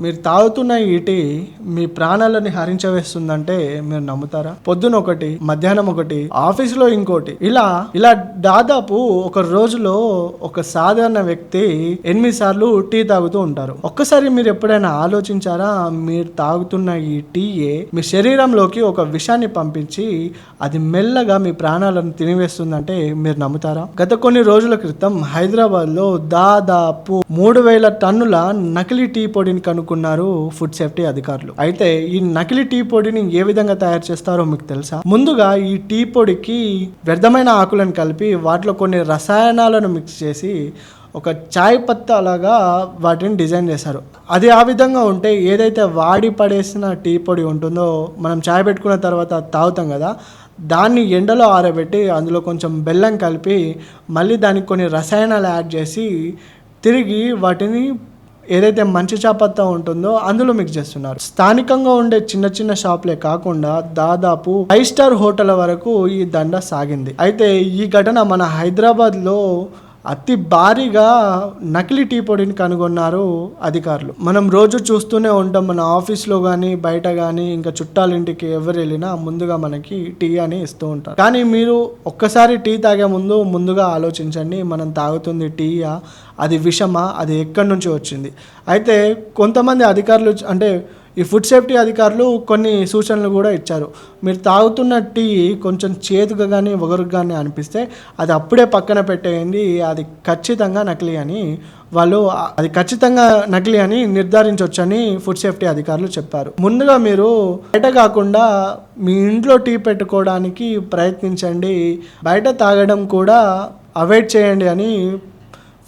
మీరు తాగుతున్న ఈ టీ మీ ప్రాణాలని హరించవేస్తుందంటే మీరు నమ్ముతారా? పొద్దున ఒకటి, మధ్యాహ్నం ఒకటి, ఆఫీసులో ఇంకోటి, ఇలా ఇలా దాదాపు ఒక రోజులో ఒక సాధారణ వ్యక్తి 8 సార్లు టీ తాగుతూ ఉంటారు. ఒక్కసారి మీరు ఎప్పుడైనా ఆలోచించారా? మీరు తాగుతున్న ఈ టీయే మీ శరీరంలోకి ఒక విషాన్ని పంపించి అది మెల్లగా మీ ప్రాణాలను తినివేస్తుందంటే మీరు నమ్ముతారా? గత కొన్ని రోజుల క్రితం హైదరాబాద్ లో దాదాపు 3000 టన్నుల నకిలీ టీ పొడిని కనుక్కున్నారు ఫుడ్ సేఫ్టీ అధికారులు. అయితే ఈ నకిలీ టీ పొడిని ఏ విధంగా తయారు చేస్తారో మీకు తెలుసా? ముందుగా ఈ టీ పొడికి వ్యర్థమైన ఆకులను కలిపి వాటిలో కొన్ని రసాయనాలను మిక్స్ చేసి ఒక చాయ్ పత్తా లాగా వాటిని డిజైన్ చేశారు. అది ఆ విధంగా ఉంటే ఏదైతే వాడి పడేసిన టీ పొడి ఉంటుందో, మనం చాయ్ పెట్టుకున్న తర్వాత తాగుతాం కదా, దాన్ని ఎండలో ఆరబెట్టి అందులో కొంచెం బెల్లం కలిపి మళ్ళీ దానికి కొన్ని రసాయనాలు యాడ్ చేసి తిరిగి వాటిని ఏదైతే మంచి చాపత్తా ఉంటుందో అందులో మిక్స్ చేస్తున్నారు. స్థానికంగా ఉండే చిన్న చిన్న షాపులే కాకుండా దాదాపు 5 స్టార్ హోటల్ వరకు ఈ దండ సాగింది. అయితే ఈ ఘటన మన హైదరాబాద్లో అతి భారీగా నకిలీ టీ పొడిని కనుగొన్నారు అధికారులు. మనం రోజు చూస్తూనే ఉంటాం, మన ఆఫీస్లో కానీ బయట కానీ ఇంకా చుట్టాలింటికి ఎవరు వెళ్ళినా ముందుగా మనకి టీ అని ఇస్తూ ఉంటారు. కానీ మీరు ఒక్కసారి టీ తాగే ముందుగా ఆలోచించండి, మనం తాగుతుంది టీయా, అది విషమా, అది ఎక్కడి నుంచి వచ్చింది. అయితే కొంతమంది అధికారులు అంటే ఈ ఫుడ్ సేఫ్టీ అధికారులు కొన్ని సూచనలు కూడా ఇచ్చారు. మీరు తాగుతున్న టీ కొంచెం చేదుగా కానీ ఒగరుగా కానీ అనిపిస్తే అది అప్పుడే పక్కన పెట్టేయండి, అది ఖచ్చితంగా నకిలీ అని నిర్ధారించవచ్చని ఫుడ్ సేఫ్టీ అధికారులు చెప్పారు. ముందుగా మీరు బయట కాకుండా మీ ఇంట్లో టీ పెట్టుకోవడానికి ప్రయత్నించండి, బయట తాగడం కూడా అవాయిడ్ చేయండి అని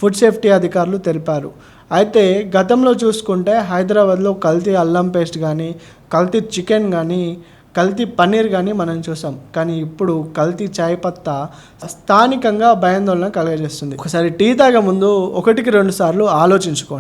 ఫుడ్ సేఫ్టీ అధికారులు తెలిపారు. అయితే గతంలో చూసుకుంటే హైదరాబాద్లో కల్తీ అల్లం పేస్ట్ కానీ, కల్తీ చికెన్ కానీ, కల్తీ పన్నీర్ కానీ మనం చూసాం. కానీ ఇప్పుడు కల్తీ చాయ్ పత్తా స్థానికంగా భయాందోళన కలుగజేస్తుంది. ఒకసారి టీ తాగే ముందు 1-2 సార్లు ఆలోచించుకోండి.